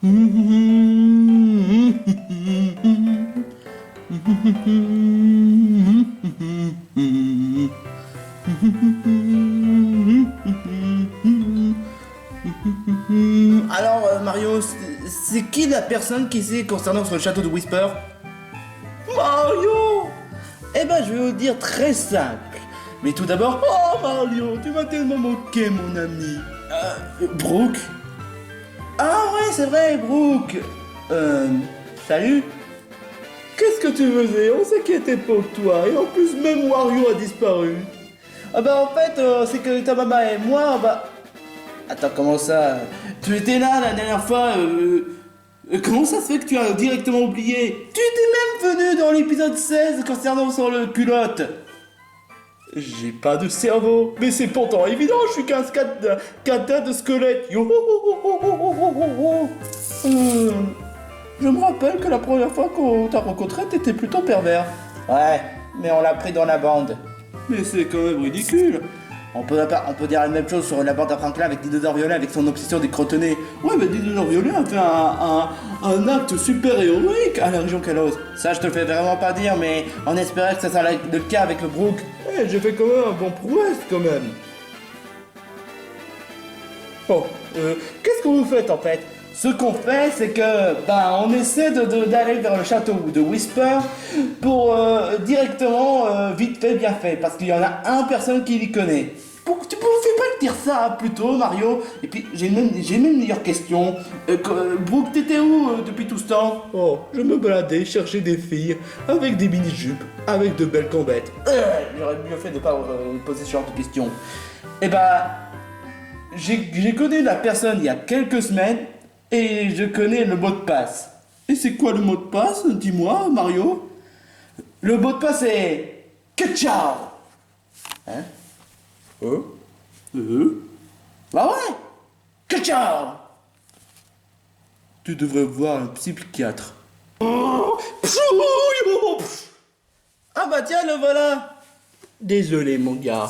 Alors, Mario, c'est qui la personne qui sait concernant sur le château de Whisper? Mario! Eh ben, je vais vous dire très simple. Mais tout d'abord, oh Mario, tu m'as tellement moqué, mon ami. Brooke? Ah ouais, c'est vrai, Brooke. Salut. Qu'est-ce que tu faisais? On s'inquiétait pour toi. Et en plus, même Wario a disparu. Ah bah en fait, c'est que ta maman et moi, bah... Attends, comment ça? Tu étais là la dernière fois, comment ça se fait que tu as directement oublié? Tu étais même venu dans l'épisode 16 concernant sur le culotte. J'ai pas de cerveau, mais c'est pourtant évident, je suis qu'un catin de squelette. Yo, ho, ho, ho, ho, ho, ho, ho. Je me rappelle que la première fois qu'on t'a rencontré, t'étais plutôt pervers. Ouais, mais on l'a pris dans la bande. Mais c'est quand même ridicule. On peut dire la même chose sur la bande à Franklin avec Dinosaure Violet avec son obsession des crotonnés. Ouais, mais Dinosaure Violet a fait un acte super héroïque à la région Kalos. Ça, je te le fais vraiment pas dire, mais on espérait que ça serait le cas avec le Brook. Ouais, j'ai fait quand même un bon prouesse, quand même. Bon, qu'est-ce que vous faites en fait? Ce qu'on fait, c'est que, on essaie d'aller vers le château de Whisper pour directement, vite fait, bien fait, parce qu'il y en a un personne qui l'y connaît. Tu pouvais pas le dire ça plus tôt, Mario? Et puis, j'ai même une meilleure question. Brooke, t'étais où depuis tout ce temps? Oh, je me baladais, chercher des filles, avec des mini-jupes, avec de belles combettes. J'aurais mieux fait de pas poser ce genre de questions. Eh j'ai connu la personne il y a quelques semaines, et je connais le mot de passe. Et c'est quoi le mot de passe? Dis-moi, Mario. Le mot de passe est... Que ciao. Hein? Bah ouais. Que ciao. Tu devrais voir un psychiatre. Ah bah tiens, le voilà. Désolé, mon gars.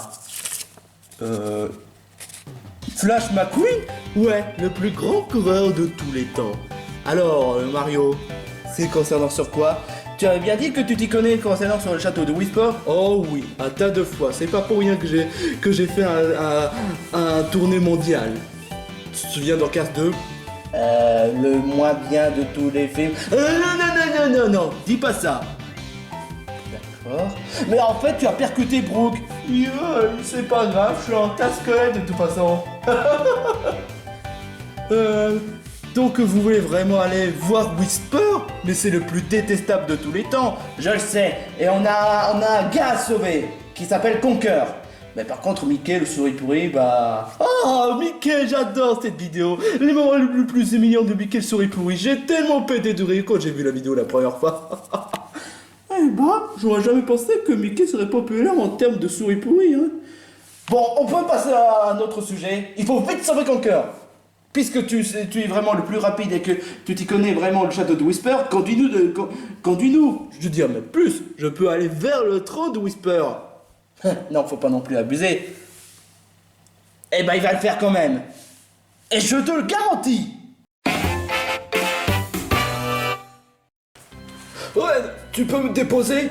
Flash McQueen? Ouais, le plus grand coureur de tous les temps. Alors, Mario, c'est concernant sur quoi? Tu avais bien dit que tu t'y connais concernant sur le château de Whisper? Oh oui, un tas de fois. C'est pas pour rien que j'ai fait un tournée mondial. Tu te souviens d'Orcas 2? Le moins bien de tous les films. Non, dis pas ça. D'accord. Mais en fait, tu as percuté Brooke. C'est pas grave, je suis en casse-squelette de toute façon. Donc vous voulez vraiment aller voir Whisper? Mais c'est le plus détestable de tous les temps. Je le sais. Et on a un gars à sauver qui s'appelle Conker. Mais par contre, Mickey, le souris pourri, Oh, Mickey, j'adore cette vidéo. Les moments les plus humiliants de Mickey, le souris pourri. J'ai tellement pété de rire quand j'ai vu la vidéo la première fois. J'aurais jamais pensé que Mickey serait populaire en termes de souris pourri, hein. Bon, on peut passer à un autre sujet. Il faut vite sauver Conker. Puisque tu es vraiment le plus rapide et que tu t'y connais vraiment le château de Whisper, conduis-nous. Je veux dire même plus, je peux aller vers le trône de Whisper. Non, faut pas non plus abuser. Eh ben, il va le faire quand même. Et je te le garantis. Ouais, tu peux me déposer?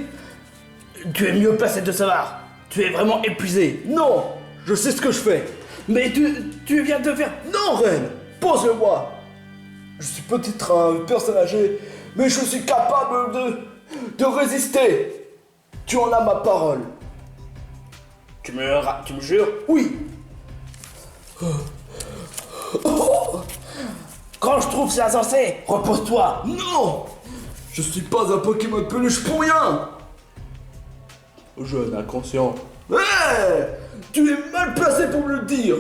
Tu es mieux placé de savoir. Tu es vraiment épuisé. Non, je sais ce que je fais. Mais tu viens de faire... Non, reine, pose-le-moi. Je suis peut-être un personne âgé, mais je suis capable de résister. Tu en as ma parole. Tu me jures? Oui. Quand je trouve c'est insensé, repose-toi. Non, je suis pas un Pokémon de peluche pour rien. Jeune inconscient. Tu es mal placé pour me le dire.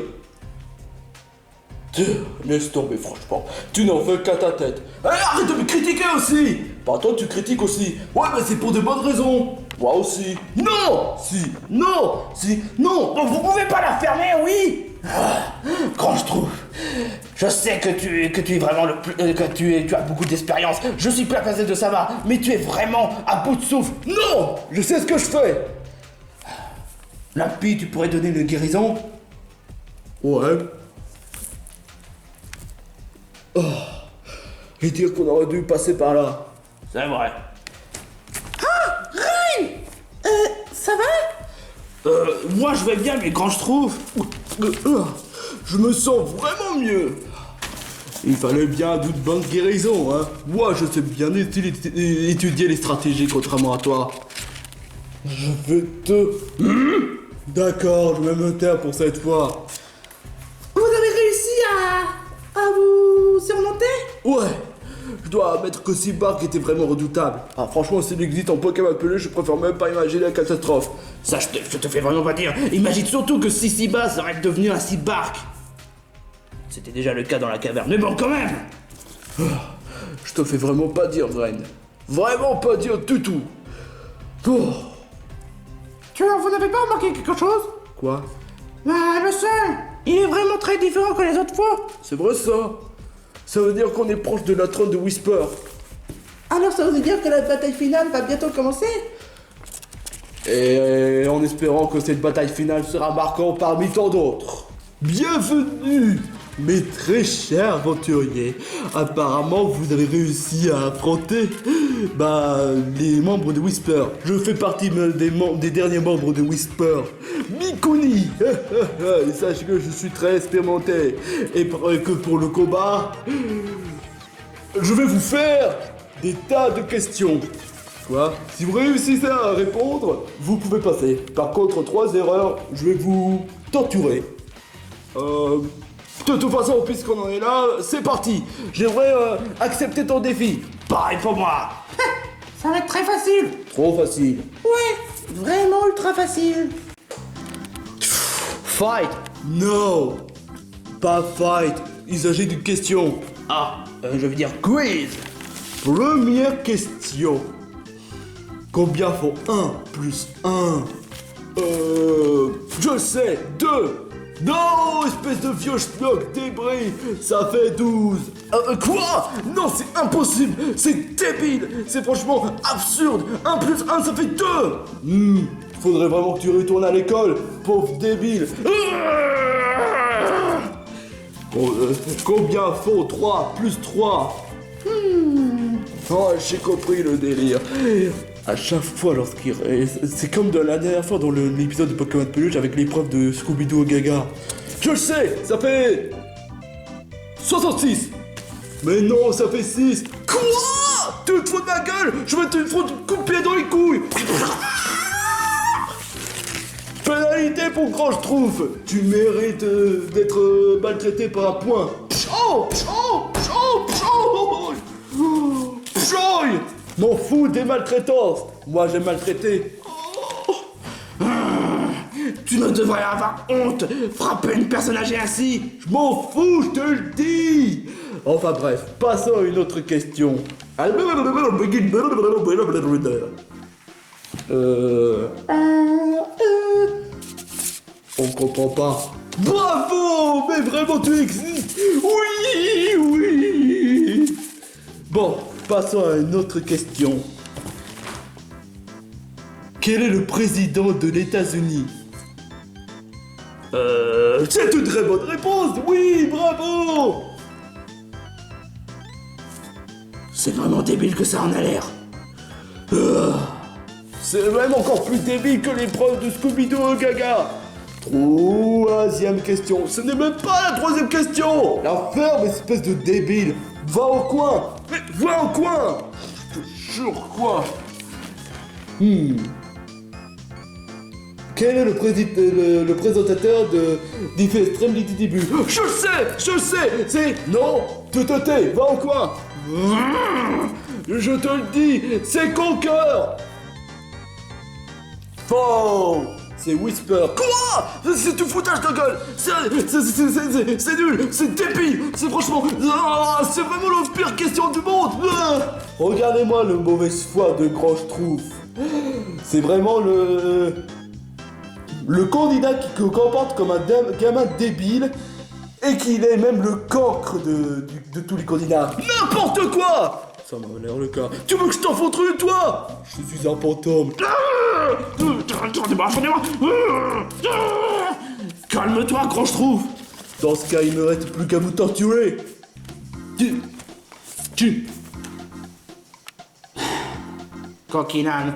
Laisse tomber, franchement. Tu n'en veux qu'à ta tête. Arrête de me critiquer aussi. Par toi, tu critiques aussi. Ouais, mais c'est pour de bonnes raisons. Moi aussi. Non. Si. Non. Si. Non. Donc vous pouvez pas la fermer, oui. Quand je trouve. Je sais que tu es vraiment le plus... tu as beaucoup d'expérience. Je suis pas placé de savoir. Mais tu es vraiment à bout de souffle. Non. Je sais ce que je fais. Lampy, tu pourrais donner une guérison? Ouais. Oh, et dire qu'on aurait dû passer par là. C'est vrai. Ça va? Moi je vais bien, mais quand je trouve... Je me sens vraiment mieux. Il fallait bien toute bonne guérison, hein. Moi, je sais bien étudier les stratégies, contrairement à toi. Je vais te... D'accord, je vais me taire pour cette fois. Vous avez réussi à vous surmonter? Ouais, je dois admettre que Cybark était vraiment redoutable. Ah, franchement, s'il existe en Pokémon peluche, je préfère même pas imaginer la catastrophe. Ça, je te fais vraiment pas dire. Imagine surtout que si Siba serait devenu un Cybark. C'était déjà le cas dans la caverne, mais bon, quand même. Je te fais vraiment pas dire, Vren. Vraiment pas dire du tout. Oh. Vous n'avez pas remarqué quelque chose? Quoi? Le sol, il est vraiment très différent que les autres fois. C'est vrai ça? Ça veut dire qu'on est proche de la trône de Whisper. Alors ça veut dire que la bataille finale va bientôt commencer? Et en espérant que cette bataille finale sera marquante parmi tant d'autres. Bienvenue, mes très chers aventuriers. Apparemment, vous avez réussi à affronter les membres de Whisper. Je fais partie des derniers membres de Whisper. Mikuni. Et sachez que je suis très expérimenté. Et que pour le combat, je vais vous faire des tas de questions. Quoi? Si vous réussissez à répondre, vous pouvez passer. Par contre, 3 erreurs, je vais vous torturer. De toute façon, puisqu'on en est là, c'est parti. J'aimerais accepter ton défi. Pareil pour moi. Ça va être très facile. Trop facile. Ouais, vraiment ultra facile. Fight. No. Pas fight. Il s'agit d'une question. Ah, je veux dire quiz. Première question. Combien font 1 plus 1? Je sais, 2. Non, espèce de vieux schnock débris, ça fait 12. Quoi? Non, c'est impossible, c'est débile, c'est franchement absurde. 1 plus 1, ça fait 2. Faudrait vraiment que tu retournes à l'école, pauvre débile. Combien font 3 plus 3? Oh, j'ai compris le délire. À chaque fois lorsqu'il... C'est comme de la dernière fois dans l'épisode de Pokémon Peluche avec l'épreuve de Scooby-Doo au Gaga. Je le sais, ça fait... 66. Mais non, ça fait 6. Quoi? Tu te fous de ma gueule? Je vais te foutre un coup de pied dans les couilles. Pénalité pour Grand Schtroumpf. Tu mérites d'être maltraité par un point. M'en fous des maltraitances. Moi, j'ai maltraité. Tu ne devrais avoir honte. Frapper une personne âgée ainsi. Je m'en fous, je te le dis. Enfin bref, passons à une autre question. On comprend pas. Bravo, mais vraiment tu existes. Oui. Bon, passons à une autre question. Quel est le président de l'États-Unis? C'est une très bonne réponse. Oui, bravo. C'est vraiment débile que ça en a l'air. C'est même encore plus débile que l'épreuve de Scooby-Doo au Gaga. Troisième question. Ce n'est même pas la troisième question. La ferme, espèce de débile. Va au coin. Mais va au coin. Je te jure quoi. Quel est le présentateur de Diffie Extremity début? Je le sais. C'est... Non, te tais, va au coin. Je te le dis, c'est Conquer. Faux. C'est Whisper. Quoi? C'est du foutage de gueule. C'est nul. C'est débile. C'est franchement... c'est vraiment la pire question du monde. Regardez-moi le mauvaise foi de Grand Schtroumpf. C'est vraiment le candidat qui se comporte comme un gamin débile et qu'il est même le cancre de tous les candidats. N'importe quoi. Ça m'a l'air le cas. Tu veux que je t'en foutre une, toi? Je suis un fantôme. Calme-toi, Grand Schtroumpf. Dans ce cas, il me reste plus qu'à vous torturer. Tu. Coquinane.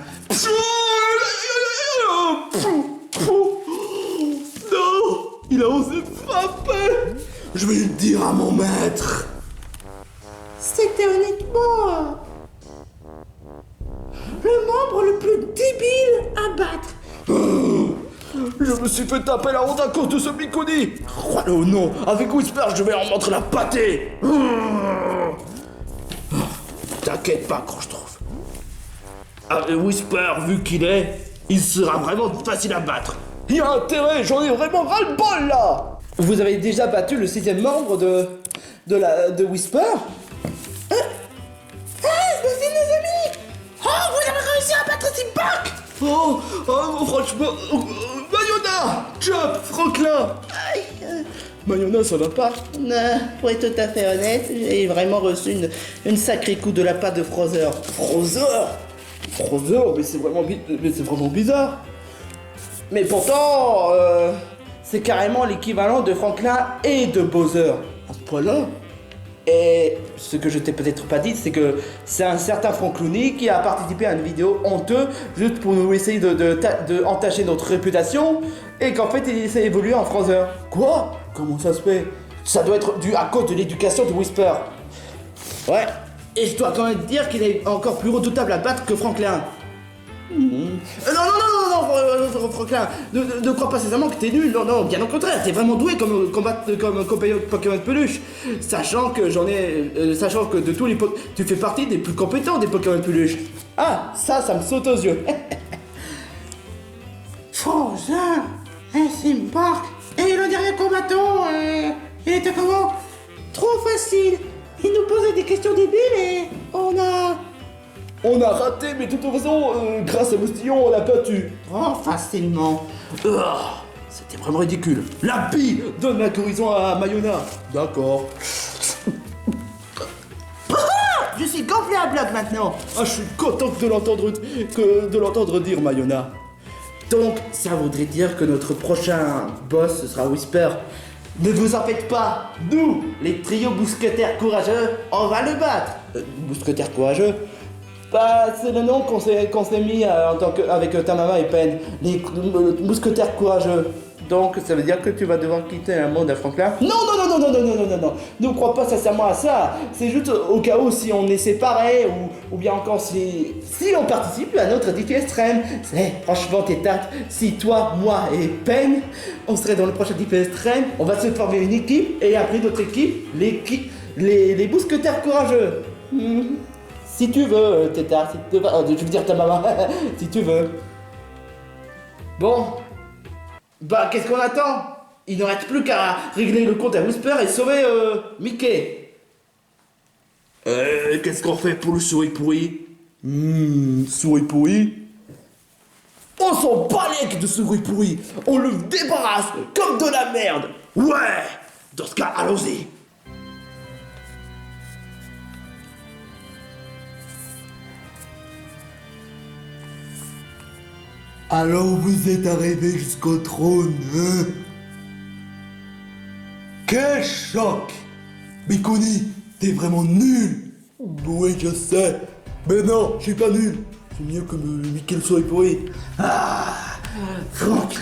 Non, il a osé frapper. Je vais le dire à mon maître. C'était honnêtement le membre le plus débile à battre. Je me suis fait taper la honte à cause de ce Mikuni. Oh non, avec Whisper, je vais en montrer la pâtée. T'inquiète pas quand je trouve. Avec Whisper, vu qu'il est, il sera vraiment facile à battre. Il y a intérêt, j'en ai vraiment ras-le-bol là. Vous avez déjà battu le 6e membre de Whisper? C'est nos amis. Oh, vous avez réussi à battre ces bacs. Oh, franchement, Mayona, Chop, Franklin. Mayona, ça va pas? Pour être tout à fait honnête, j'ai vraiment reçu une sacrée coup de la part de Frother. Frother, mais c'est vraiment bizarre. Mais pourtant, c'est carrément l'équivalent de Franklin et de Bowser. À ce point-là. Et ce que je t'ai peut-être pas dit, c'est que c'est un certain Francloni qui a participé à une vidéo honteuse juste pour nous essayer de entacher notre réputation et qu'en fait il s'est évolué en Frother. Quoi? Comment ça se fait? Ça doit être dû à cause de l'éducation de Whisper. Ouais, et je dois quand même dire qu'il est encore plus redoutable à battre que Franklin. Non, Franklin, ne crois pas sincèrement que t'es nul, non, bien au contraire, t'es vraiment doué comme compagnon de Pokémon de peluche, sachant que sachant que de tous les tu fais partie des plus compétents des Pokémon de peluche. Ah, ça me saute aux yeux. Frother, Simbark, et le dernier combattant, il était comment? Trop facile. Il nous posait des questions débiles et On a raté, mais de toute façon, grâce à Moustillon, on l'a battu. trop facilement. C'était vraiment ridicule. La bille donne la guérison à Mayona. D'accord. Je suis gonflé à bloc maintenant. Ah, je suis content de l'entendre dire Mayona. Donc, ça voudrait dire que notre prochain boss, ce sera Whisper. Ne vous en faites pas, nous, les trios mousquetaires courageux, on va le battre. Mousquetaires courageux? Bah, c'est le nom qu'on s'est mis avec Tamama et Pen, les mousquetaires courageux. Donc, ça veut dire que tu vas devoir quitter un monde à Franklin? Non, ne crois pas sincèrement à ça. C'est juste au cas où si on est séparés ou bien encore si on participe à notre défi extrême. Franchement, t'es tâte. Si toi, moi et Pen, on serait dans le prochain défi extrême, on va se former une équipe et après notre équipe, les mousquetaires courageux. Si tu veux, Tétard, je veux dire ta maman, si tu veux. Bon. Bah, qu'est-ce qu'on attend? Il ne reste plus qu'à régler le compte à Whisper et sauver Mickey. Qu'est-ce qu'on fait pour le souris pourri? Souris pourri? On s'en bat les de souris pourri. On le débarrasse comme de la merde. Ouais. Dans ce cas, allons-y. Alors vous êtes arrivé jusqu'au trône, hein? Quel choc! Mikuni, t'es vraiment nul! Oui, je sais. Mais non, je suis pas nul. C'est mieux que Mickey le souris pourri. Ah, Franklin.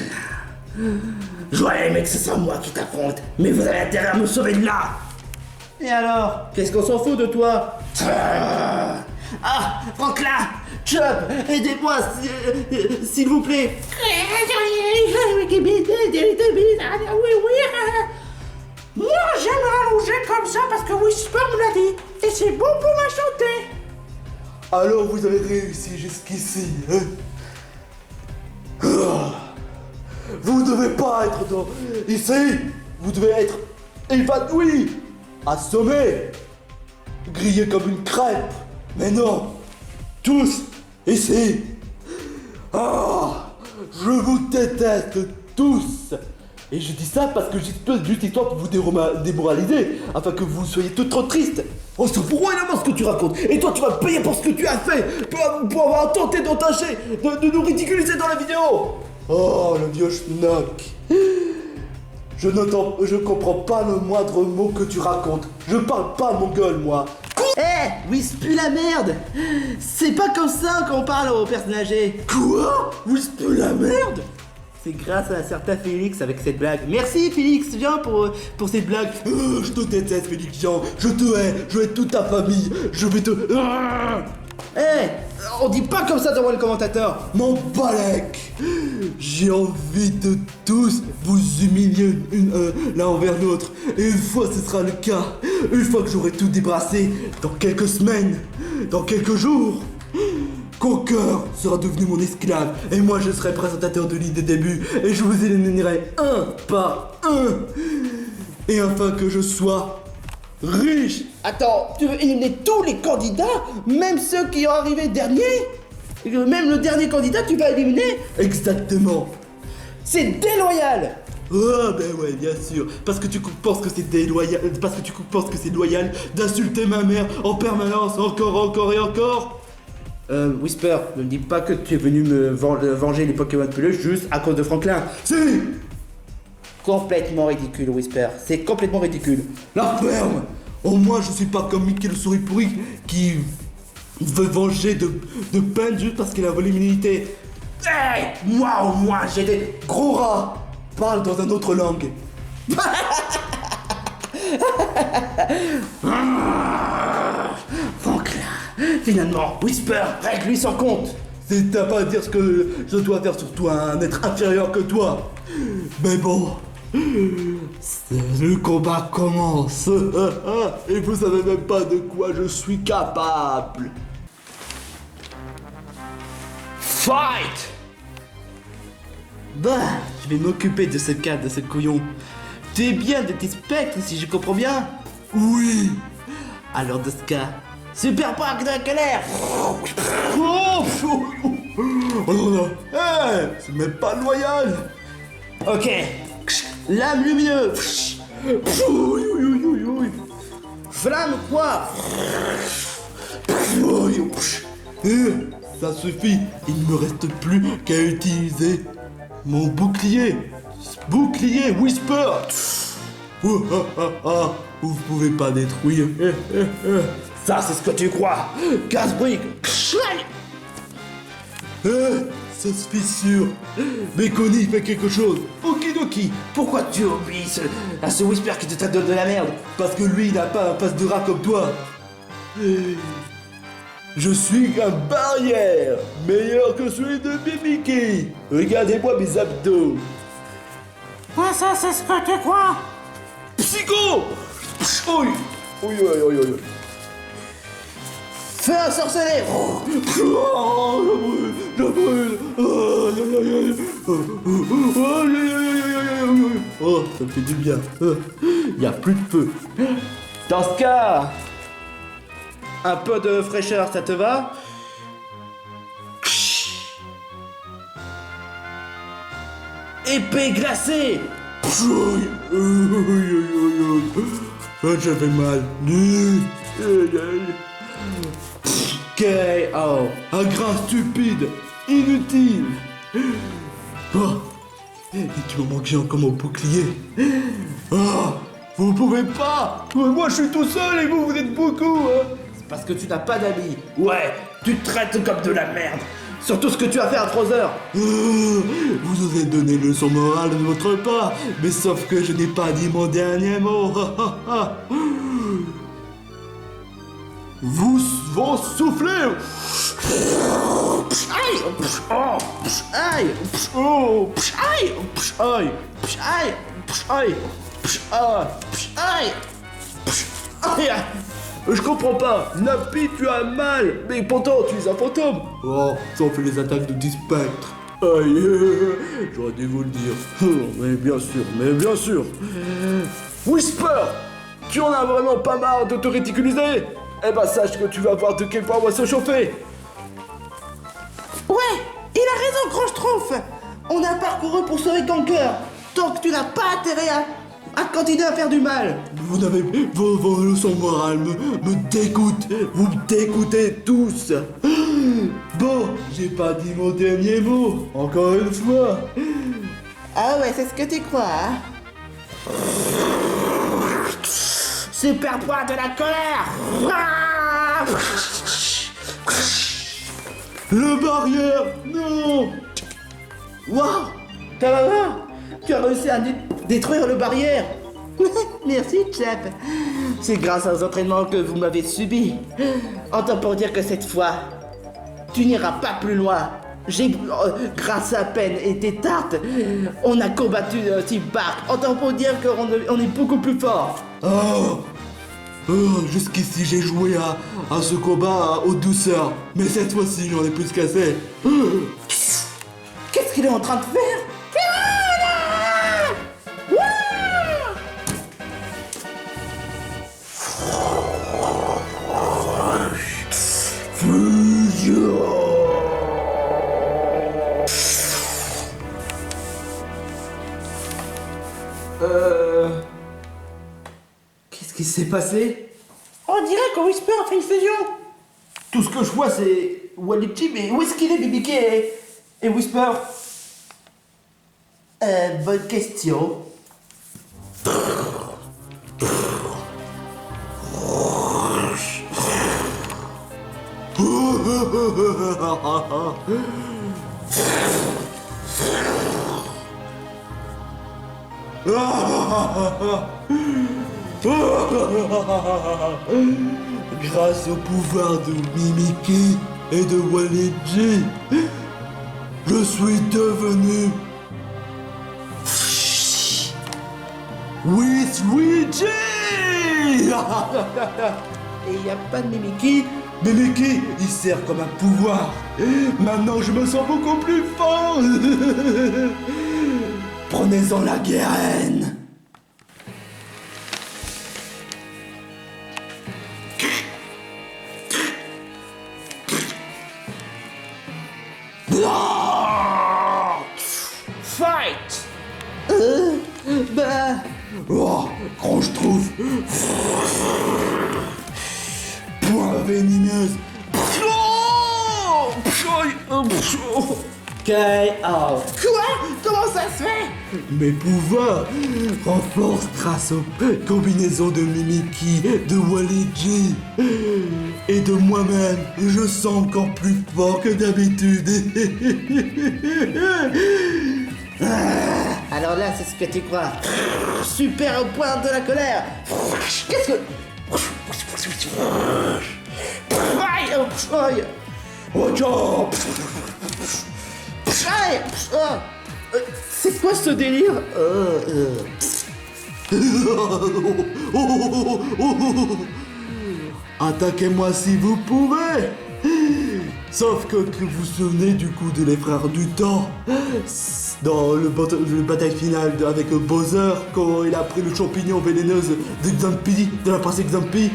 J'aurais aimé que ce soit moi qui t'affronte, mais vous avez intérêt à me sauver de là. Et alors? Qu'est-ce qu'on s'en fout de toi? Ah, Franklin! Chop, aidez-moi, s'il vous plaît. Moi, j'aime rallonger comme ça parce que Whisper me l'a dit. Et c'est bon pour ma santé. Alors vous avez réussi jusqu'ici, hein? Vous devez pas être ici. Vous devez être évanoui, assommé, grillé comme une crêpe. Mais non, tous ici. Je vous déteste tous. Et je dis ça parce que j'ai juste histoire pour vous démoraliser, afin que vous soyez tous trop tristes. On se fout royalement ce que tu racontes. Et toi, tu vas payer pour ce que tu as fait, pour avoir tenté d'entacher, de nous ridiculiser dans la vidéo. Oh, le vieux schnock. Je comprends pas le moindre mot que tu racontes. Je parle pas mongol, moi. Quoi? Eh, Whisper la merde. C'est pas comme ça qu'on parle aux personnes âgées. Quoi? Whisper la merde? C'est grâce à un certain Félix avec cette blague. Merci Félix, viens pour cette blague. Je te déteste, Félix Jean. Je te hais. Je hais toute ta famille. Je vais te... Eh, on dit pas comme ça devant le commentateur. Mon balèque. J'ai envie de tous vous humilier l'un envers l'autre. Et une fois ce sera le cas, une fois que j'aurai tout débrassé, dans quelques semaines, dans quelques jours, Conquer sera devenu mon esclave. Et moi je serai présentateur de l'île des débuts. Et je vous éliminerai un par un. Et afin que je sois riche. Attends, tu veux éliminer tous les candidats, même ceux qui ont arrivé dernier? Même le dernier candidat, tu vas éliminer? Exactement. C'est déloyal. Ah ben ouais, bien sûr, parce que tu penses que c'est déloyal, parce que tu penses que c'est loyal d'insulter ma mère en permanence, encore et encore. Whisper, ne me dis pas que tu es venu me venger les Pokémon peluches juste à cause de Franklin. Si. Complètement ridicule, Whisper, c'est complètement ridicule. La ferme. Au moins je suis pas comme Mickey le souris pourri qui veut venger de peine juste parce qu'il a volé une unité. Hey, moi, j'ai des... Gros rat, parle dans une autre langue. Franklin, finalement, Whisper, règle-lui son compte. C'est à pas dire ce que je dois faire sur toi, un être inférieur que toi. Mais bon, le combat commence. Et vous savez même pas de quoi je suis capable. Fight! Bah, je vais m'occuper de ce cas, de ce couillon. Tu es bien de tes spectres, si je comprends bien. Oui. Alors de ce cas, super parc de la colère. Oh non, non. Hey, c'est même pas loyal. Ok, lame lumineuse. Flamme quoi? Ça suffit, il ne me reste plus qu'à utiliser mon bouclier. Bouclier Whisper. Vous pouvez pas détruire. Ça c'est ce que tu crois. Casse-brique. Ça se fissure. Mais Connie fait quelque chose. Okidoki, pourquoi tu obéis à ce Whisper qui te traite de la merde? Parce que lui, il n'a pas un face de rat comme toi. Je suis un barrière, meilleur que celui de Mimiki. Regardez-moi mes abdos. Ah, ça, c'est ce que tu crois? Psycho. Oui. Oui. Fais un sorcelé. Oh, je brûle. Oh, ça me fait du bien. Il n'y a plus de feu. Dans ce cas, un peu de fraîcheur, ça te va? Épée glacée. J'avais mal. KO. Un grain stupide, inutile. Oh. Et tu me manques géant comme un bouclier. Oh. Vous pouvez pas. Moi je suis tout seul et vous êtes beaucoup. C'est parce que tu n'as pas d'amis. Ouais, tu te traites comme de la merde. Surtout ce que tu as fait à 3 heures. Vous osez donner une leçon morale de votre part, mais sauf que je n'ai pas dit mon dernier mot. Vous vont souffler. Aïe! Oh! Aïe! Oh! Aïe! Aïe! Aïe! Aïe! Aïe! Aïe! Je comprends pas. Napi, tu as mal. Mais pourtant, tu es un fantôme. Oh, ça en fait les attaques de 10 spectres. Aïe, j'aurais dû vous le dire. Mais bien sûr. Whisper, tu en as vraiment pas marre de te ridiculiser? Eh ben, sache que tu vas voir de quel point on va se chauffer. Ouais, il a raison, Grand Schtroumpf. On a parcouru pour sauver ton cœur. Donc tu n'as pas intérêt à continuer à faire du mal. Vous n'avez... Vos leçons morales me dégoûtent. Vous me dégoûtez tous. Bon, j'ai pas dit mon dernier mot. Encore une fois. Ah ouais, c'est ce que tu crois, hein? Super poids de la colère. Le barrière. Non. Waouh, Kamala, tu as réussi à détruire le barrière. Merci, chef. C'est grâce aux entraînements que vous m'avez subis. Entends pour dire que cette fois, tu n'iras pas plus loin. Grâce à Pen et tes tartes, on a combattu Team Park. Entends pour dire qu'on est beaucoup plus fort. Jusqu'ici j'ai joué à ce combat aux douceurs. Mais cette fois-ci j'en ai plus cassé. Qu'est-ce qu'il est en train de faire? Qu'est-ce qui s'est passé? On dirait que Whisper a fait une fusion. Tout ce que je vois, c'est Waluigi, mais où est-ce qu'il est, BBK et Whisper? Bonne question. Grâce au pouvoir de Mimiki et de Waluigi, je suis devenu Luigi. Et il n'y a pas de Mimiki. Mimiki, il sert comme un pouvoir. Maintenant, je me sens beaucoup plus fort. Prenez-en la graine. Fight! Oh, quand je trouve point vénéneuse. K.O. Quoi? Comment ça se fait? Mes pouvoirs renforcent grâce aux combinaisons de Mimiki, de Waluigi et de moi-même. Je sens encore plus fort que d'habitude. Alors là, c'est ce que tu crois. Super au point de la colère. Qu'est-ce que... Aïe, aïe. Watch out! Aïe. C'est quoi ce délire? Attaquez-moi si vous pouvez. Sauf que vous vous souvenez du coup de les frères du temps dans le bataille finale avec Bowser quand il a pris le champignon vénéneuse de la princesse Xampi.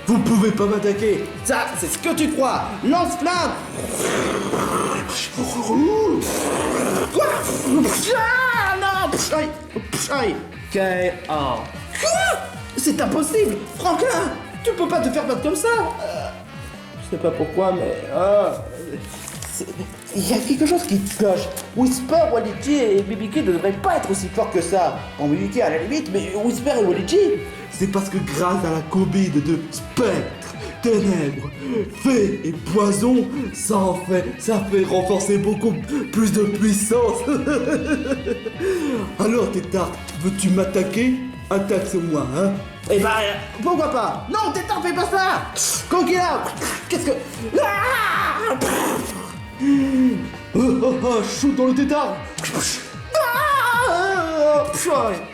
Vous pouvez pas m'attaquer. Ça, c'est ce que tu crois. Lance-flamme. Quoi? Ah non. Aïe. Aïe. K.O. Quoi? C'est impossible. Franklin, tu peux pas te faire battre comme ça. Je sais pas pourquoi, mais... il y a quelque chose qui cloche. Whisper, Waluigi et BBK ne devraient pas être aussi forts que ça. Bon, BBK à la limite, mais Whisper et Waluigi... C'est parce que grâce à la combine de spectres, ténèbres, fées et poisons, ça fait renforcer beaucoup plus de puissance. Alors Tétard, veux-tu m'attaquer? Attaque-moi, hein? Eh ben, pourquoi pas? Non, Tétard, fais pas ça! Coquilla! Qu'est-ce que... Ah! Shoot dans le Tétard!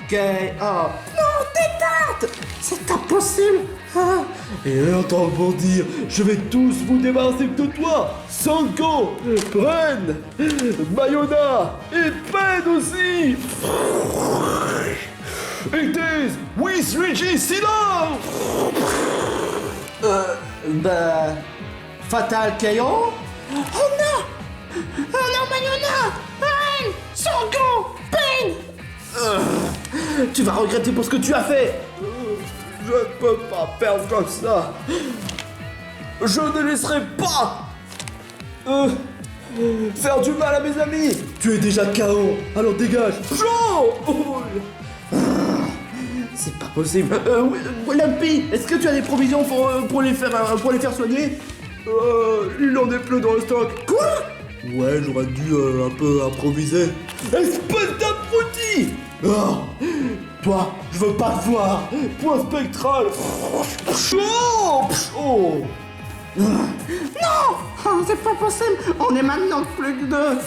K.O. Non, Tétard! C'est impossible! Et entends pour dire, je vais tous vous débarrasser de toi! Sanko, Bren, Bayona et Pen aussi! It is with Luigi Silo! Fatal K.O. Oh non! Oh non, Bayona! Ren! Sango! Pen! Tu vas regretter pour ce que tu as fait. Je ne peux pas perdre comme ça! Je ne laisserai pas faire du mal à mes amis! Tu es déjà KO, alors dégage! c'est pas possible. Lampy, est-ce que tu as des provisions pour les faire soigner? Il en est plus dans le stock. Quoi? Ouais, j'aurais dû un peu improviser. Espèce d'abruti! Ah, toi, je veux pas te voir. Point spectral. Oh. Non, oh, c'est pas possible. On est maintenant plus que deux.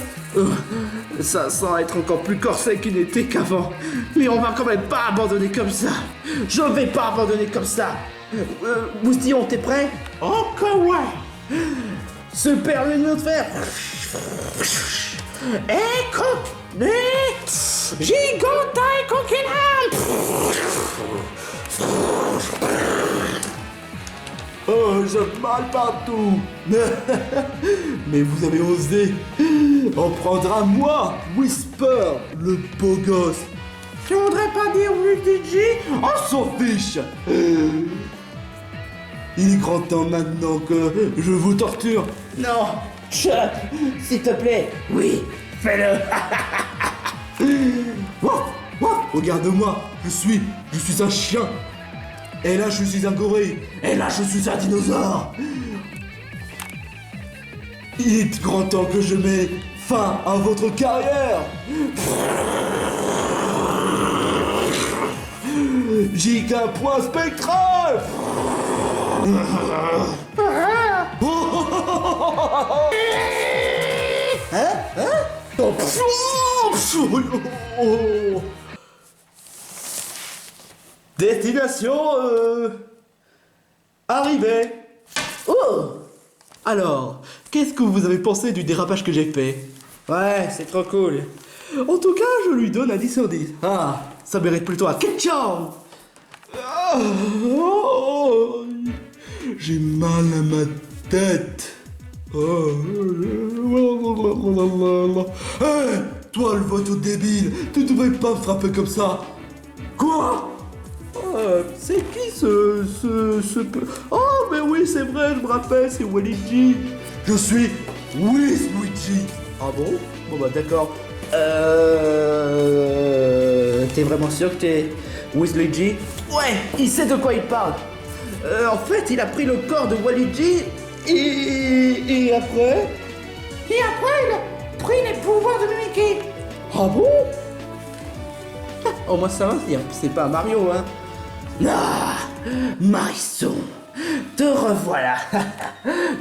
Ça sent être encore plus corsé qu'il n'était qu'avant. Mais on va quand même pas abandonner comme ça. Je vais pas abandonner comme ça. Moustillon, t'es prêt? Encore ouais. Super luneau de fer. Gigantaille coquinat. Oh, j'ai mal partout. Mais vous avez osé en prendre à moi, Whisper, le beau gosse. Tu voudrais pas dire Luigi? On s'en fiche. Il est grand temps maintenant que je vous torture. Non, Chuck, s'il te plaît. Oui, fais-le. Wouah, wouah, regarde-moi, je suis un chien. Et là, je suis un gorille. Et là, je suis un dinosaure. Il est grand temps que je mette fin à votre carrière. J'ai qu'un point spectral. Destination arrivée. Oh. Alors, qu'est-ce que vous avez pensé du dérapage que j'ai fait? Ouais, c'est trop cool. En tout cas, je lui donne un 10 sur 10. Ah, ça mérite plutôt un ketchup. Ah, oh, j'ai mal à ma tête. Oh. Hey, toi le vote débile, tu devrais pas me frapper comme ça. Quoi? C'est qui ce... Oh, mais oui, c'est vrai, je me rappelle, c'est Waluigi. Je suis Luigi. Ah bon? Bon bah d'accord. T'es vraiment sûr que t'es Luigi? Ouais, il sait de quoi il parle. En fait, il a pris le corps de Waluigi et après... Et après, il a pris les pouvoirs de Mickey. Ah bon? Au moins ça m'inspire, c'est pas Mario, hein. Ah, Marisson, te revoilà.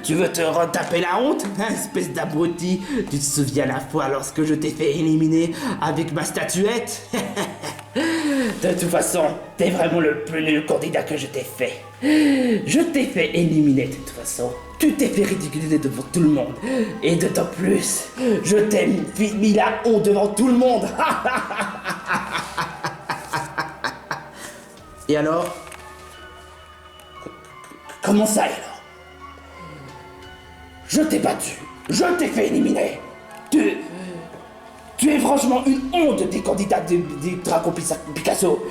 Tu veux te retaper la honte, espèce d'abruti? Tu te souviens la fois lorsque je t'ai fait éliminer avec ma statuette? De toute façon, t'es vraiment le plus nul candidat que je t'ai fait. Je t'ai fait éliminer de toute façon. Tu t'es fait ridiculiser devant tout le monde. Et d'autant plus, je t'ai mis la honte devant tout le monde. Et alors? Comment ça alors? Je t'ai battu, je t'ai fait éliminer. Tu es franchement une honte des candidats des Dragons Picasso.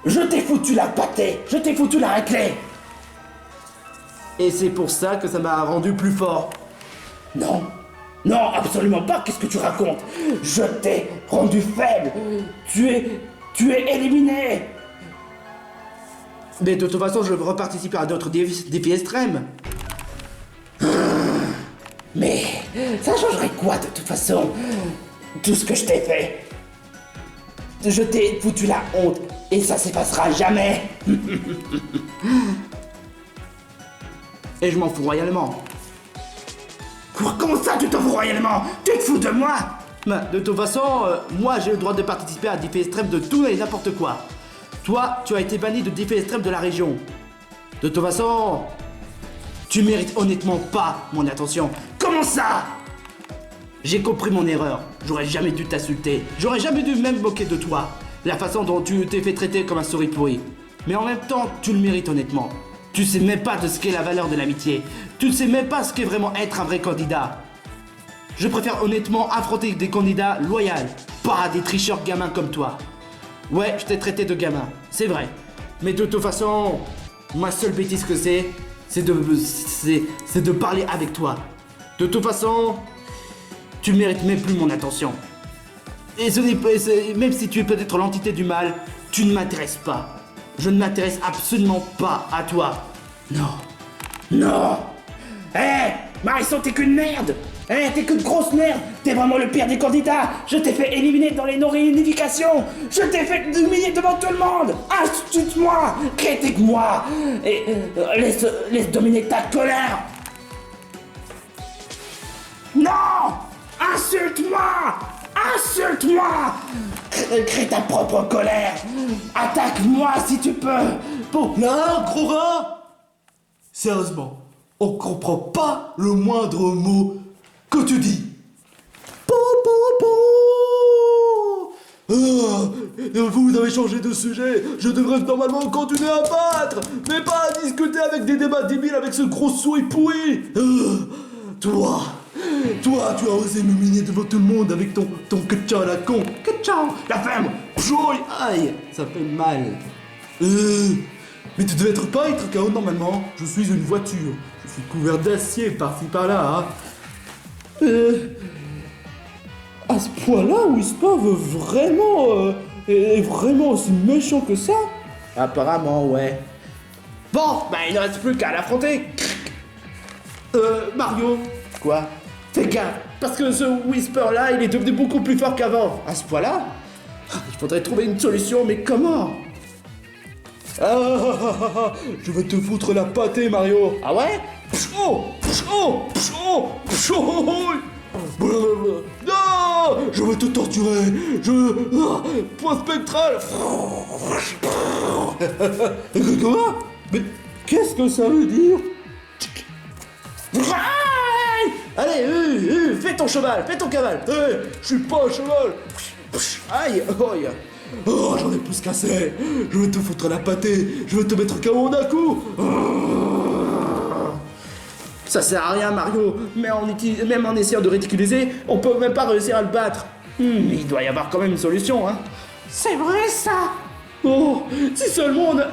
Je t'ai foutu la pâtée, je t'ai foutu la raclée. Et c'est pour ça que ça m'a rendu plus fort. Non, non, absolument pas, qu'est-ce que tu racontes? Je t'ai rendu faible. Tu es éliminé. Mais de toute façon, je veux reparticiper à d'autres défis extrêmes. Mais ça changerait quoi de toute façon? Tout ce que je t'ai fait. Je t'ai foutu la honte et ça s'effacera jamais. Et je m'en fous royalement. Comment ça tu t'en fous royalement? Tu te fous de moi? Bah, de toute façon, moi j'ai le droit de participer à des défis extrêmes de tout et n'importe quoi. Toi, tu as été banni de défis extrêmes de la région. De toute façon, tu mérites honnêtement pas mon attention. Comment ça? J'ai compris mon erreur. J'aurais jamais dû t'insulter. J'aurais jamais dû même moquer de toi. La façon dont tu t'es fait traiter comme un souris pourri. Mais en même temps, tu le mérites honnêtement. Tu sais même pas de ce qu'est la valeur de l'amitié. Tu ne sais même pas ce qu'est vraiment être un vrai candidat. Je préfère honnêtement affronter des candidats loyaux, pas des tricheurs gamins comme toi. Ouais, je t'ai traité de gamin, c'est vrai. Mais de toute façon, ma seule bêtise que c'est de parler avec toi. De toute façon, tu mérites même plus mon attention. Et ce n'est pas, même si tu es peut-être l'entité du mal, tu ne m'intéresses pas. Je ne m'intéresse absolument pas à toi. Non. Non. Hé, Marisson, t'es qu'une merde. T'es qu'une grosse merde. T'es vraiment le pire des candidats. Je t'ai fait éliminer dans les non-réunifications. Je t'ai fait humilier devant tout le monde. Insulte-moi, critique-moi. Et laisse dominer ta colère. Non. Insulte-moi. Insulte-moi. Crée ta propre colère. Attaque-moi si tu peux. Pour... Là, gros rat! Sérieusement, on comprend pas le moindre mot que tu dis. Po, po, po. Vous avez changé de sujet. Je devrais normalement continuer à battre, mais pas à discuter avec des débats débiles avec ce gros souris pourri. Toi, tu as osé m'humilier devant tout le monde avec ton ketchup à la con. Ketchup, la ferme. Pjouille, aïe, ça fait mal. Mais tu devais pas être KO normalement. Je suis une voiture. Je suis couvert d'acier par-ci par-là. Hein. À ce point-là, Whisper est vraiment aussi méchant que ça? Apparemment, ouais. Bon, bah il ne reste plus qu'à l'affronter. Mario. Quoi? Fais gaffe, parce que ce Whisper-là, il est devenu beaucoup plus fort qu'avant. À ce point-là? Il faudrait trouver une solution, mais comment? Je vais te foutre la pâtée, Mario. Ah ouais? Non, je vais te torturer. Point spectral. Quoi? Mais qu'est-ce que ça veut dire? Allez, fais ton cheval, fais ton cavale. Je suis pas un cheval. Aïe, aïe. Oh, j'en ai plus qu'assez. Je vais te foutre la pâtée. Je vais te mettre KO d'un coup. Ça sert à rien, Mario. Même en essayant de ridiculiser, on peut même pas réussir à le battre. Il doit y avoir quand même une solution, hein. C'est vrai ça. Oh, si seulement on a...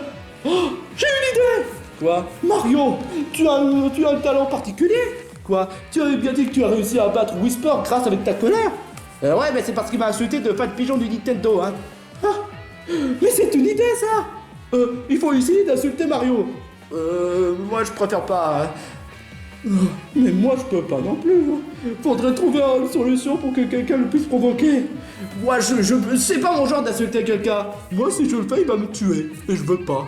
Oh, j'ai une idée. Quoi? Mario, tu as un talent particulier. Quoi? Tu avais bien dit que tu as réussi à battre Whisper grâce avec ta colère. Ouais, mais c'est parce qu'il m'a insulté de fan pigeon du Nintendo, hein. Mais c'est une idée, ça. Il faut essayer d'insulter Mario. Moi je préfère pas, hein. Mais moi je peux pas non plus, hein. Faudrait trouver une solution pour que quelqu'un le puisse provoquer. Moi c'est pas mon genre d'insulter quelqu'un. Moi, si je le fais, il va me tuer. Et je veux pas.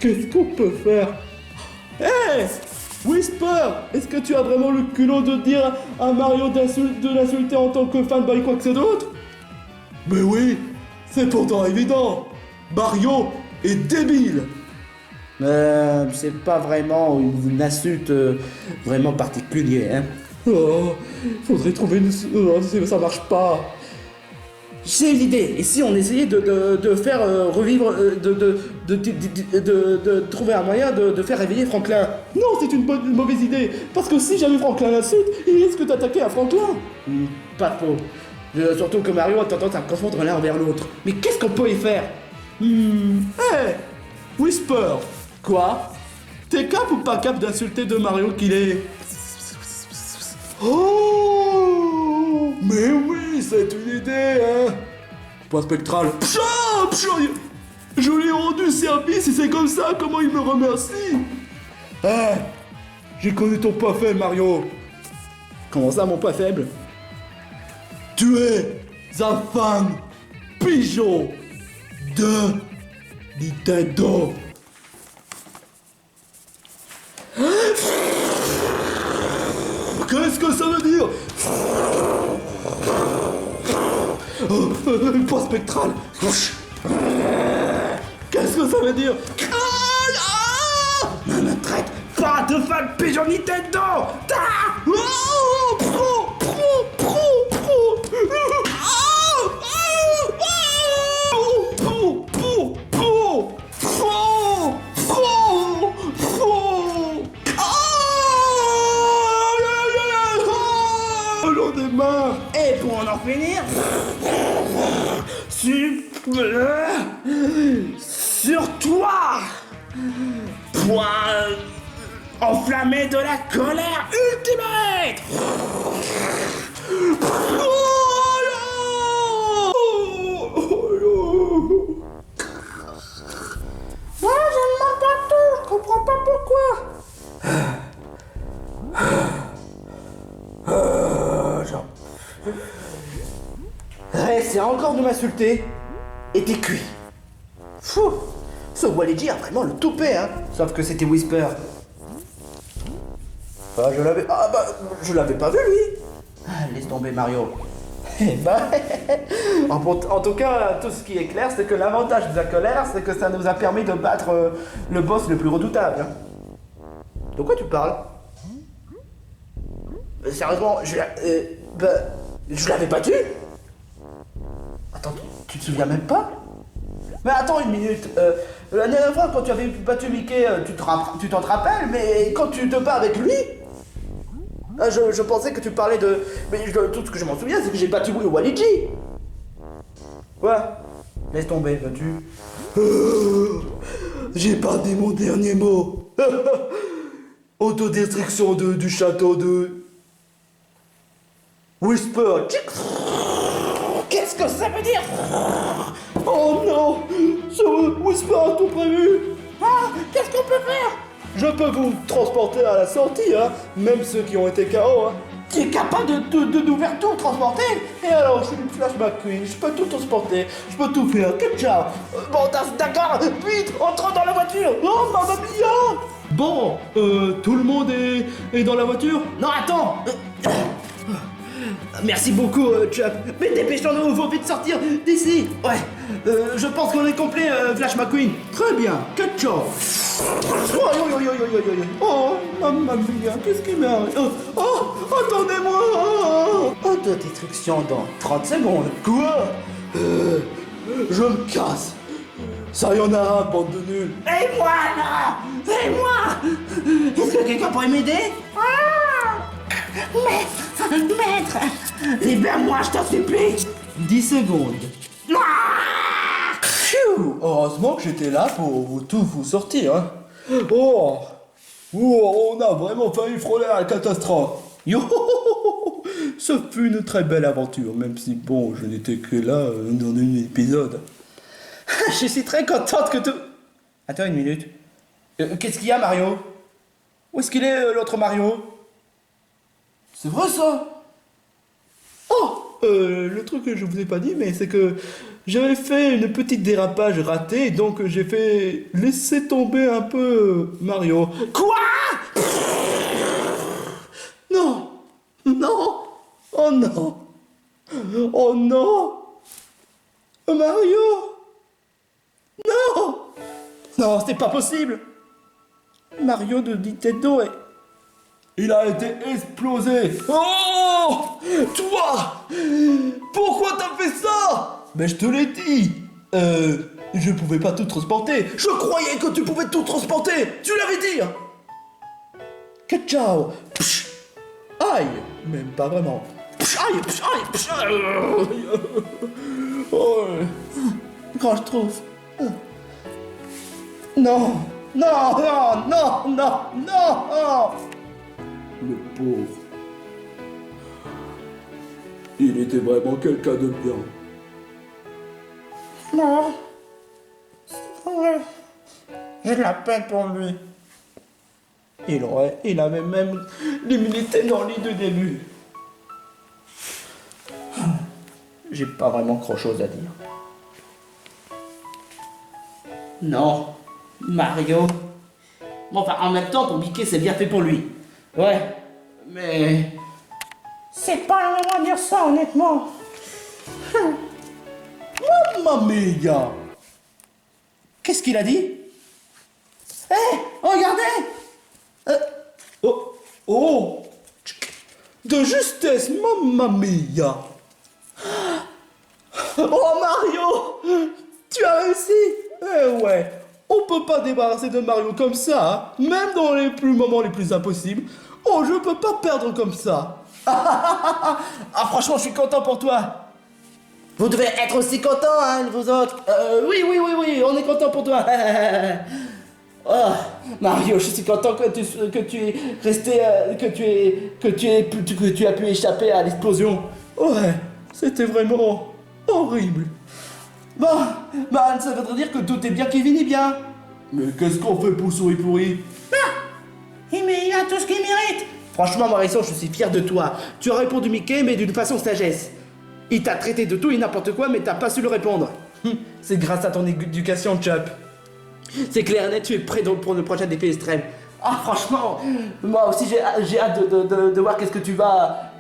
Qu'est-ce qu'on peut faire? Hé, Whisper, est-ce que tu as vraiment le culot de dire à Mario de l'insulter en tant que fan by quoi que c'est d'autre? Mais oui, c'est pourtant évident. Mario est débile. C'est pas vraiment une insulte vraiment particulière, hein. Oh, faudrait trouver une... ça marche pas. J'ai une idée, et si on essayait de faire revivre, de trouver un moyen de faire réveiller Franklin? Non, c'est une mauvaise idée, parce que si jamais Franklin l'insulte, il risque d'attaquer à Franklin. Pas faux. Surtout que Mario a tendance à confondre l'un envers l'autre. Mais qu'est-ce qu'on peut y faire? Hey, Whisper. Quoi? T'es cap ou pas cap d'insulter de Mario qu'il est... Oh, mais oui, c'est une idée, hein. Point spectral. Je lui ai rendu service et c'est comme ça comment il me remercie. J'ai connu ton point faible, Mario. Comment ça, mon point faible? Tu es un fan pigeon de Nintendo. Qu'est-ce que ça veut dire? Point spectral. Qu'est-ce que ça veut dire? Ne me traite pas de fan pigeon Nintendo. Et pour en finir, sur toi, point enflammé de la colère ultimate. essaie encore de m'insulter, et t'es cuit. Fou. Ce Waluigi a vraiment le toupet, hein. Sauf que c'était Whisper. Ah, je l'avais pas vu, lui. Ah, laisse tomber, Mario. Eh ben, en tout cas, tout ce qui est clair, c'est que l'avantage de la colère, c'est que ça nous a permis de battre le boss le plus redoutable. De quoi tu parles? Sérieusement, je l'avais battu? Attends, tu te souviens même pas? Mais attends une minute, la dernière fois quand tu avais battu Mickey, tu t'en rappelles, mais quand tu te bats avec lui? Je pensais que tu parlais de... Mais tout ce que je m'en souviens, c'est que j'ai battu Waluigi. Ouais, laisse tomber, vas-tu. J'ai pas dit mon dernier mot. Autodestruction du château de... Whisper. Qu'est-ce que ça veut dire? Oh non, ce Whisper a tout prévu. Ah, qu'est-ce qu'on peut faire? Je peux vous transporter à la sortie, hein, même ceux qui ont été KO, hein. Tu es capable de nous faire tout transporter? Et alors, je suis une Flash McQueen, je peux tout transporter, je peux tout faire, que ciao. Bon, d'accord, vite, entrons dans la voiture. Oh, mamma mia. Bon, tout le monde est dans la voiture? Non, attends. Merci beaucoup, Chuck. Mais dépêchons-nous, il faut vite sortir d'ici. Ouais, je pense qu'on est complet, Flash McQueen. Très bien, que ciao. Oh, mamma mia, qu'est-ce qui m'arrive? Oh, attendez-moi. Autodestruction dans 30 secondes. Quoi? Je me casse. Sayonara, bande de nuls. Et moi, là. Et moi. Est-ce que quelqu'un pourrait m'aider? Maître, libère-moi, je t'en supplie. 10 secondes. Ah. Pfiou. Heureusement que j'étais là pour tout vous sortir, hein. Oh, on a vraiment failli frôler la catastrophe. Yo, ce fut une très belle aventure, même si, bon, je n'étais que là dans un épisode. Je suis très contente que tout... Attends une minute. Qu'est-ce qu'il y a, Mario? Où est-ce qu'il est, l'autre Mario? C'est vrai ça? Oh, le truc que je vous ai pas dit, mais c'est que j'avais fait une petite dérapage ratée, donc j'ai fait laisser tomber un peu Mario. Quoi? Non! Non! Oh non! Oh non! Mario! Non! Non, c'est pas possible. Mario de Nintendo est... Il a été explosé! Oh! Toi! Pourquoi t'as fait ça? Mais je te l'ai dit! Je pouvais pas tout transporter! Je croyais que tu pouvais tout transporter! Tu l'avais dit! Que ciao! Psh! Aïe! Même pas vraiment! Psh! Aïe! Psh! Aïe! Psh! Aïe! Oh! Quand je trouve... Non! Non! Non! Non! Non! Non! Le pauvre. Il était vraiment quelqu'un de bien. Non. J'ai de la peine pour lui. Il avait même l'immunité dans le lit de début. J'ai pas vraiment grand chose à dire. Non, Mario. Bon, enfin, en même temps, pour Mickey, c'est bien fait pour lui. Ouais, mais... C'est pas le moment de dire ça, honnêtement. Mamma mia! Qu'est-ce qu'il a dit? Hé, regardez! Oh! Oh! De justesse, mamma mia! Oh Mario! Tu as réussi! Eh ouais! On peut pas débarrasser de Mario comme ça, hein, même dans les moments les plus impossibles. Oh, je peux pas perdre comme ça! Ah, franchement, je suis content pour toi. Vous devez être aussi contents, hein, vous autres. Oui, on est content pour toi. Oh, Mario, je suis content que tu es resté, que tu as pu échapper à l'explosion. Ouais, c'était vraiment horrible. Bon, bah, ça voudrait dire que tout est bien qui finit bien. Mais qu'est-ce qu'on fait pour Souris Pourri? Mais il a tout ce qu'il mérite. Franchement, Mauricio, je suis fier de toi. Tu as répondu Mickey, mais d'une façon sagesse. Il t'a traité de tout et n'importe quoi, mais t'as pas su le répondre. C'est grâce à ton éducation, Chup. C'est clair et net, tu es prêt donc pour le prochain défi extrême. Ah, franchement, moi aussi j'ai hâte de voir qu'est-ce que tu vas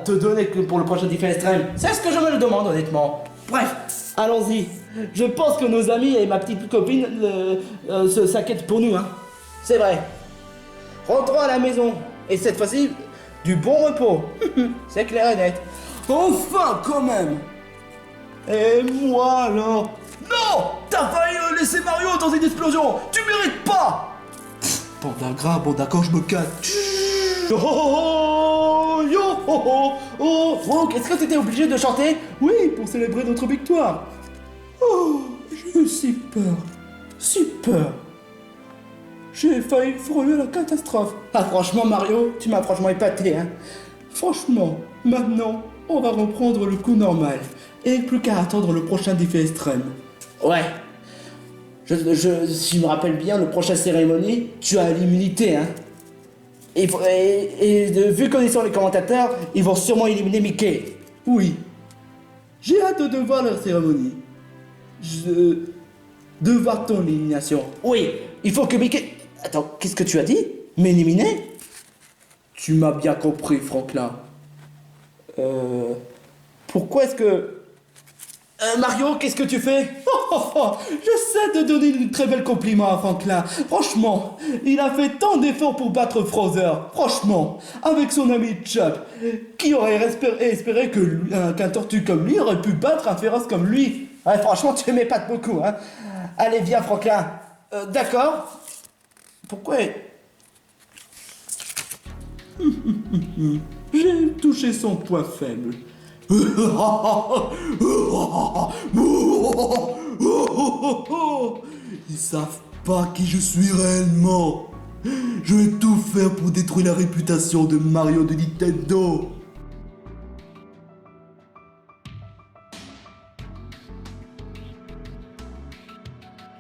te donner pour le prochain défi extrême. C'est ce que je me le demande, honnêtement. Bref, allons-y. Je pense que nos amis et ma petite copine s'inquiètent pour nous, hein. C'est vrai. Rentrons à la maison. Et cette fois-ci, du bon repos. C'est clair et net. Enfin, quand même. Et moi, alors? Non! T'as failli laisser Mario dans une explosion! Tu mérites pas! Bon d'accord, je me casse. Oh, oh, oh, yo, oh, oh, oh. Franck, est-ce que t'étais obligé de chanter? Oui, pour célébrer notre victoire. Oh, j'ai eu si peur. Si peur. J'ai failli frôler la catastrophe. Ah, franchement, Mario, tu m'as franchement épaté, hein. Franchement, maintenant, on va reprendre le coup normal. Et plus qu'à attendre le prochain défi extrême. Ouais. Si je me rappelle bien, le prochain cérémonie, tu as l'immunité, hein. Vu connaissant les commentateurs, ils vont sûrement éliminer Mickey. Oui. J'ai hâte de voir leur cérémonie. De voir ton élimination. Oui, il faut que Mickey... Attends, qu'est-ce que tu as dit? M'éliminer? Tu m'as bien compris, Franklin. Pourquoi est-ce que... Mario, qu'est-ce que tu fais? J'essaie de donner une très belle compliment à Franklin. Franchement, il a fait tant d'efforts pour battre Frother. Franchement, avec son ami Chup, qui aurait espéré qu'un tortue comme lui aurait pu battre un féroce comme lui. Ouais, franchement, tu m'épates beaucoup, hein. Allez, viens, Franklin. D'accord. Pourquoi? J'ai touché son point faible. Ils savent pas qui je suis réellement. Je vais tout faire pour détruire la réputation de Mario de Nintendo.